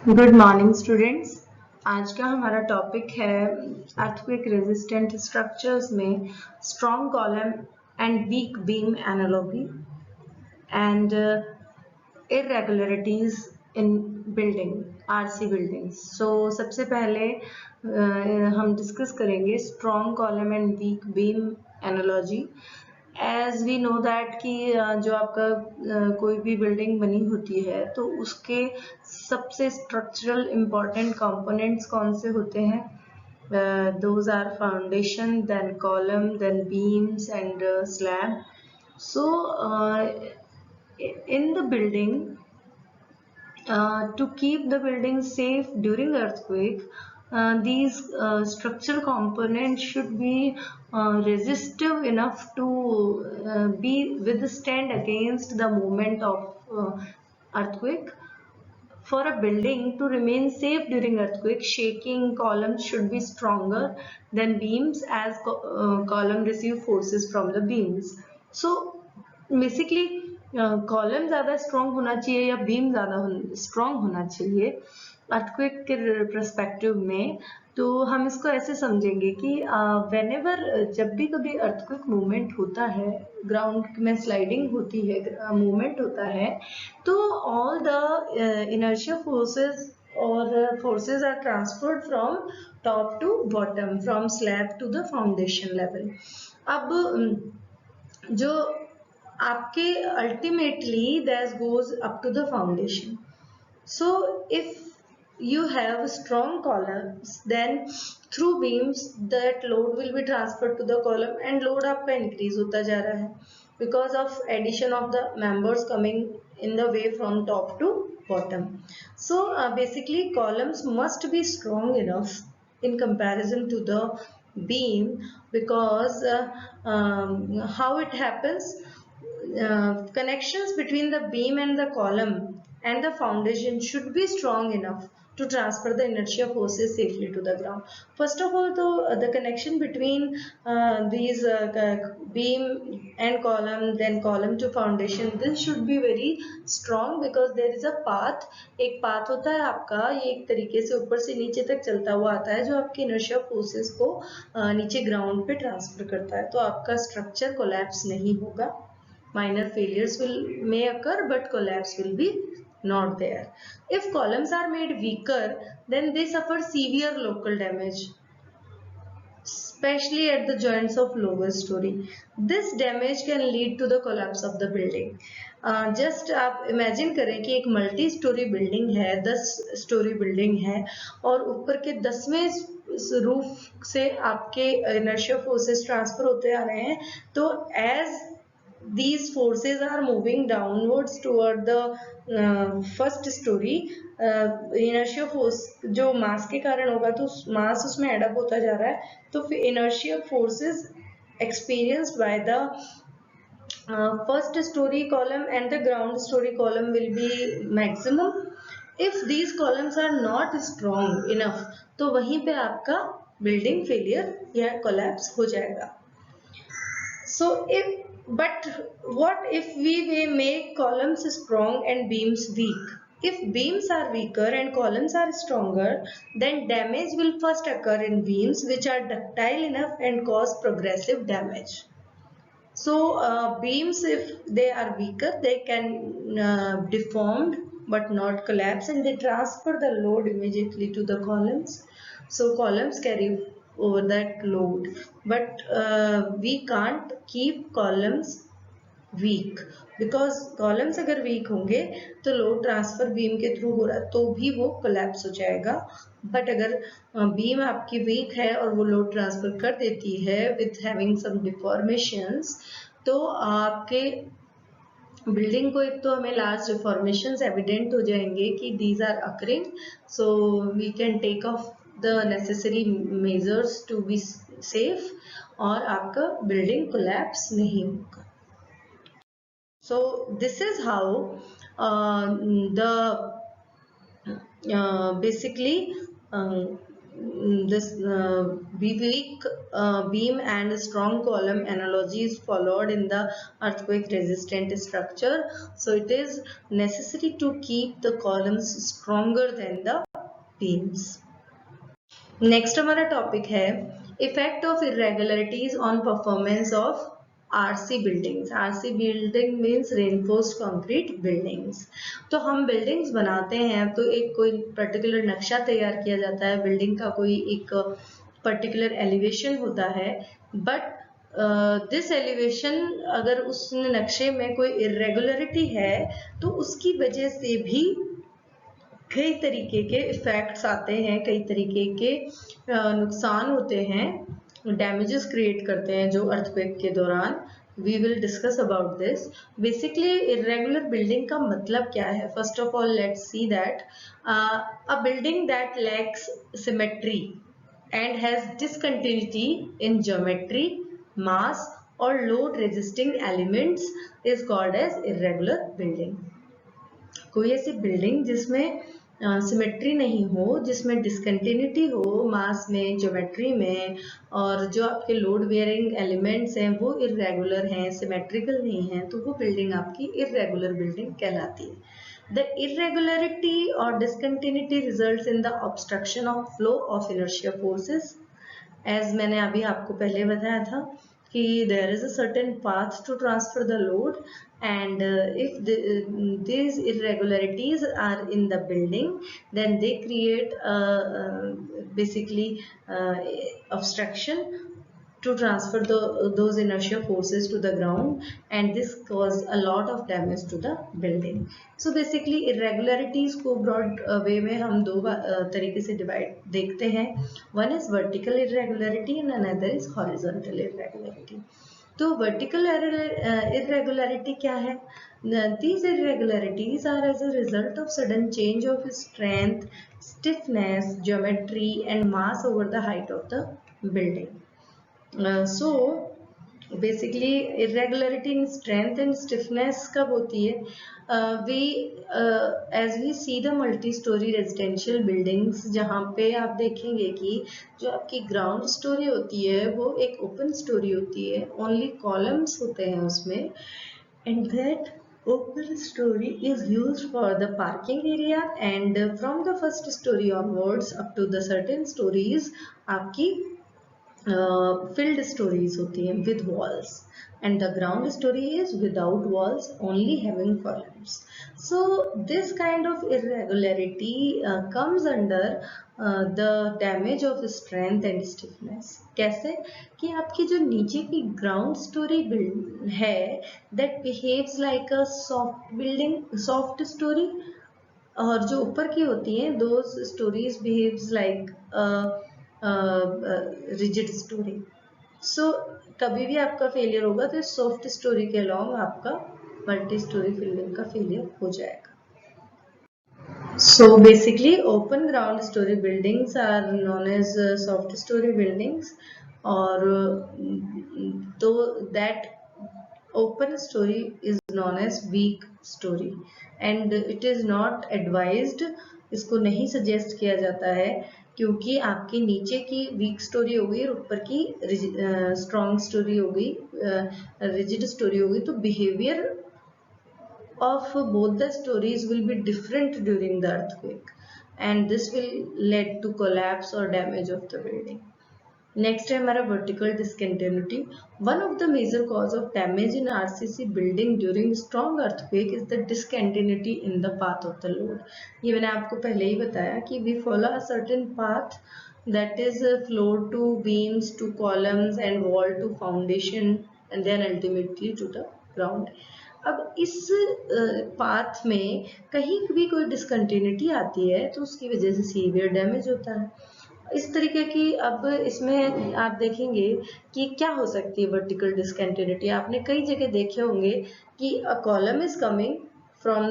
Good morning students. आज का हमारा टॉपिक है अर्थक्वेक रेजिस्टेंट स्ट्रक्चर्स में strong column and weak beam analogy and irregularities in building RC buildings. So सबसे पहले हम डिस्कस करेंगे strong column and weak beam analogy. As we know that कि जो आपका कोई भी बिल्डिंग बनी होती है तो उसके सबसे स्ट्रक्चरल इम्पॉर्टेंट कंपोनेंट्स कौन से होते हैं? Those are foundation, then column, then beams and slab. So in the building, to keep the building safe during earthquake, these structural components should be resistive enough to be withstand against the movement of earthquake. For a building to remain safe during earthquake, shaking columns should be stronger than beams as column receive forces from the beams. So basically column ज़्यादा strong होना चाहिए या beam ज़्यादा strong होना चाहिए earthquake के perspective में। तो हम इसको ऐसे समझेंगे कि व्हेनेवर जब भी कभी अर्थक्वेक मूवमेंट होता है, ग्राउंड में स्लाइडिंग होती है, मूवमेंट होता है, तो ऑल द इनर्शिया फोर्सेस और forces are transferred from top to bottom, from slab to the foundation level. अब जो आपके ultimately that goes up to the foundation. So if you have strong columns, then through beams that load will be transferred to the column and load आपका increase होता जा रहा है because of addition of the members coming in the way from top to bottom. So basically columns must be strong enough in comparison to the beam because how it happens, connections between the beam and the column and the foundation should be strong enough to transfer the inertia forces safely to the ground. First of all, the connection between these beam and column, then column to foundation, this should be very strong because there is a path. एक path होता है आपका, ये एक तरीके से ऊपर से नीचे तक चलता हुआ आता है जो आपकी inertia forces को नीचे ground पे transfer करता है, तो आपका structure collapse नहीं होगा. Minor failures may occur, but collapse will be not there. If columns are made weaker, then they suffer severe local damage, especially at the joints of lower story. This damage can lead to the collapse of the building. Just आप imagine करें कि एक multi storey building है, 10 story building है और ऊपर के 10वें रूफ से आपके इनर्शिया फोर्सेस ट्रांसफर होते आ रहे हैं, तो as these forces are moving downwards toward the first story, inertia force जो mass के कारण होगा तो mass उसमें add up होता जा रहा है, तो फिर inertia forces experienced by the first story column and the ground story column will be maximum. If these columns are not strong enough, तो वहीं पे आपका building failure या collapse हो जाएगा. So but what if we make columns strong and beams weak? If beams are weaker and columns are stronger, then damage will first occur in beams which are ductile enough and cause progressive damage. So beams, if they are weaker, they can deformed but not collapse, and they transfer the load immediately to the columns. So columns carry over that load, but we can't keep columns weak because columns अगर weak होंगे तो load transfer beam के through हो रहा है तो भी वो collapse हो जाएगा. but अगर beam आपकी weak है और वो load transfer कर देती है with having some deformations, तो आपके बिल्डिंग को एक तो हमें लार्ज डिफॉर्मेशंस एविडेंट हो जाएंगे कि these are occurring, so we can take of the necessary measures to be safe और आपका बिल्डिंग कोलैप्स नहीं होगा. So this is how the basically this weak beam and strong column analogy is followed in the earthquake resistant structure. So it is necessary to keep the columns stronger than the beams. Next हमारा topic है effect of irregularities on performance of RC buildings. RC building means reinforced concrete buildings. तो हम buildings बनाते हैं तो एक कोई particular नक्शा तैयार किया जाता है, बिल्डिंग का कोई एक पर्टिकुलर एलिवेशन होता है, बट दिस एलिवेशन अगर उस नक्शे में कोई इरेगुलरिटी है तो उसकी वजह से भी कई तरीके के इफेक्ट्स आते हैं, कई तरीके के नुकसान होते हैं, डैमेजेस क्रिएट करते हैं जो अर्थक्वेक के दौरान. We will discuss about this. Basically irregular building का मतलब क्या है? First of all let's see that a building that lacks symmetry and has discontinuity in geometry, mass or load resisting elements is called as irregular building. कोई ऐसी building जिसमें symmetry नहीं हो, जिसमें डिसकंटिन्यूटी हो मास में, ज्योमेट्री में, और जो आपके लोड वेयरिंग एलिमेंट्स हैं वो इरेगुलर हैं, सिमेट्रिकल नहीं हैं, तो वो बिल्डिंग आपकी इरेगुलर बिल्डिंग कहलाती है. The irregularity or discontinuity results in the obstruction of flow of inertia forces. As मैंने अभी आपको पहले बताया था कि there is a certain path to transfer the load, and if these irregularities are in the building, then they create basically obstruction to transfer those inertia forces to the ground, and this cause a lot of damage to the building. So basically irregularities को broad way में हम दो तरीके से divide देखते हैं. One is vertical irregularity and another is horizontal irregularity. तो vertical irregularity क्या है? These irregularities are as a result of sudden change of strength, stiffness, geometry and mass over the height of the building. So basically irregularity in strength and stiffness कब होती है? As we see the multi-story residential buildings, जहाँ पे आप देखेंगे कि जो आपकी ग्राउंड स्टोरी होती है वो एक ओपन स्टोरी होती है, ओनली कॉलम्स होते हैं उसमें, and that open story is used for the parking area, and from the first story onwards up to the certain stories आपकी filled stories होती हैं with walls, and the ground story is without walls, only having columns. So this kind of irregularity comes under the damage of strength and stiffness. कैसे? कि आपकी जो नीचे की ground story build है that behaves like a soft story, और जो ऊपर की होती हैं those stories behaves like a rigid storey. So कभी भी आपका फेलियर होगा तो सॉफ्ट स्टोरी के अलॉन्ग आपका मल्टी स्टोरी बिल्डिंग का फेलियर हो जाएगा. So basically open ground story buildings are known as soft story buildings, or though that open story is known as weak story, and it is not advised, इसको नहीं suggest किया जाता है, क्योंकि आपके नीचे की वीक स्टोरी हो गई और ऊपर की स्ट्रॉन्ग स्टोरी हो गई, रिजिड स्टोरी हो गई, तो behaviour of both the stories will be different during the earthquake, and this will lead to collapse or damage of the building. Next है हमारा vertical discontinuity. One of the major cause of damage in RCC building during strong earthquake is the discontinuity in the path of the load. ये मैंने आपको पहले ही बताया कि we follow a certain path that is floor to beams to columns and wall to foundation and then ultimately to the ground. अब इस path में कहीं भी कोई डिसकंटिन्यूटी आती है तो उसकी वजह से सीवियर डैमेज होता है. इस तरीके की अब इसमें आप देखेंगे कि क्या हो सकती है वर्टिकल डिसकंटिन्यूटी. आपने कई जगह देखे होंगे कि a column is coming from,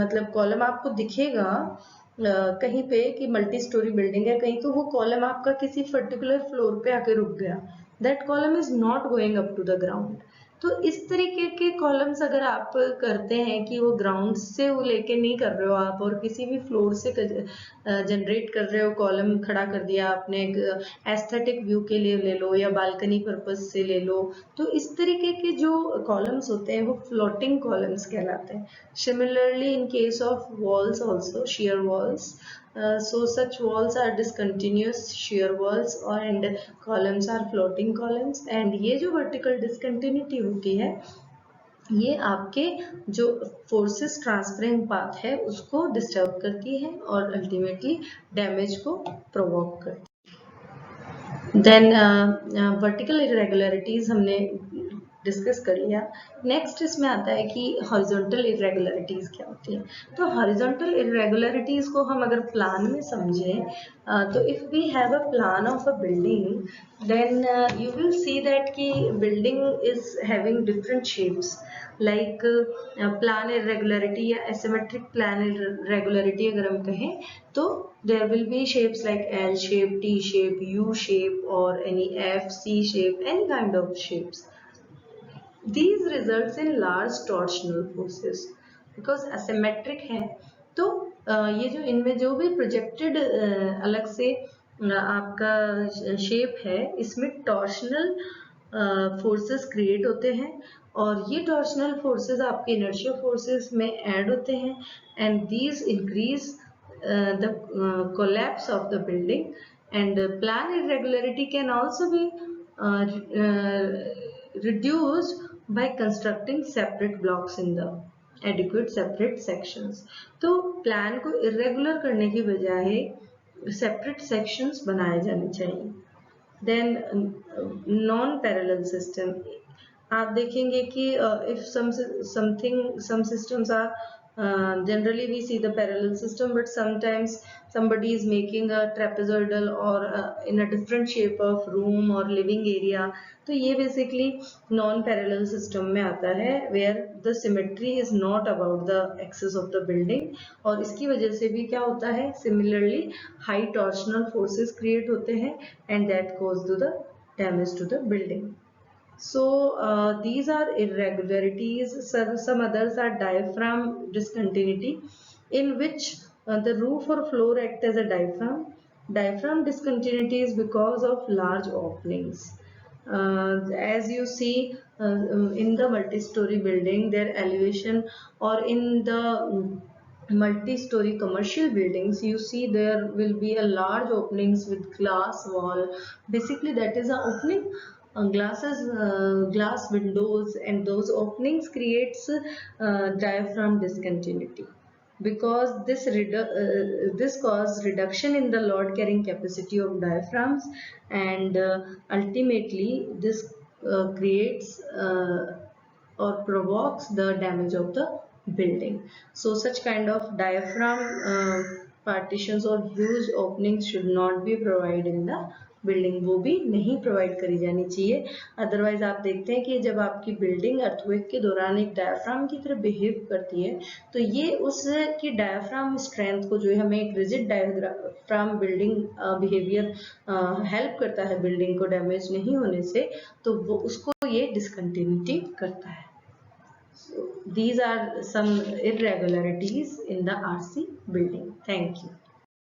मतलब कॉलम आपको दिखेगा कहीं पे कि मल्टी स्टोरी बिल्डिंग है कहीं, तो वो कॉलम आपका किसी पर्टिकुलर फ्लोर पे आके रुक गया. That column is not going up to the ground. तो इस तरीके के कॉलम्स अगर आप करते हैं कि वो ग्राउंड से वो लेके नहीं कर रहे हो आप, और किसी भी फ्लोर से जनरेट कर रहे हो, कॉलम खड़ा कर दिया आपने एस्थेटिक व्यू के लिए ले लो या बालकनी पर्पस से ले लो, तो इस तरीके के जो कॉलम्स होते हैं वो फ्लोटिंग कॉलम्स कहलाते हैं. Similarly in case of walls also, shear walls, so such walls are discontinuous shear walls and columns are floating columns. and ये जो vertical discontinuity होती है ये आपके जो फोर्सेस ट्रांसफरिंग पाथ है उसको डिस्टर्ब करती है और अल्टीमेटली डैमेज को प्रोवोक करती है. देन वर्टिकल इरेगुलरिटीज हमने डिस्कस कर लिया. नेक्स्ट इसमें आता है कि हॉरिजॉन्टल इरेगुलरिटीज क्या होती है. तो हॉरिजॉन्टल इरेगुलरिटीज को हम अगर प्लान में समझें, तो if we have a plan of a building then you will see that कि building is having different shapes, like plan irregularity या एसिमेट्रिक प्लान इरेगुलरिटी अगर हम कहें तो there will be shapes like L shape, T shape, U shape or any F, C shape, any kind of shapes. These results in large torsional forces because asymmetric है. तो ये जो इनमें जो भी प्रोजेक्टेड अलग से आपका शेप है इसमें टॉर्शनल फोर्सेस क्रिएट होते हैं और ये टॉर्शनल फोर्सेस आपके इनर्शियल फोर्सेस में ऐड होते हैं and these increase the collapse of the building. and plan irregularity can also be reduced by constructing separate blocks in the adequate separate sections. तो plan को irregular करने की बजाय separate sections बनाए जाने चाहिए. then non parallel system, आप देखेंगे कि if some systems are generally we see the parallel system, but sometimes somebody is making a trapezoidal or in a different shape of room or living area. तो ये basically non parallel system में आता है where the symmetry is not about the axis of the building और इसकी वजह से भी क्या होता है similarly high torsional forces create होते हैं and that cause to the damage to the building. So these are irregularities. Some others are diaphragm discontinuity, in which the roof or floor act as a diaphragm. Diaphragm discontinuity is because of large openings. As you see in the multi-story building, their elevation, or in the multi-story commercial buildings, you see there will be a large openings with glass wall. Basically, that is an opening. Glass windows, and those openings creates diaphragm discontinuity because this cause reduction in the load carrying capacity of diaphragms and ultimately this creates or provokes the damage of the building. So such kind of diaphragm partitions or huge openings should not be provided in the building, वो भी नहीं provide करी जानी चाहिए. Otherwise आप देखते हैं कि जब आपकी बिल्डिंग अर्थक्वेक के दौरान एक डायफ्राम की तरह बिहेव करती है तो ये उसकी डायफ्राम स्ट्रेंथ को जो है हमें एक rigid diaphragm building behaviour help करता है बिल्डिंग को डैमेज नहीं होने से, तो वो उसको ये डिसकंटिन्यूटी करता है. So these are some irregularities in the RC building. Thank you.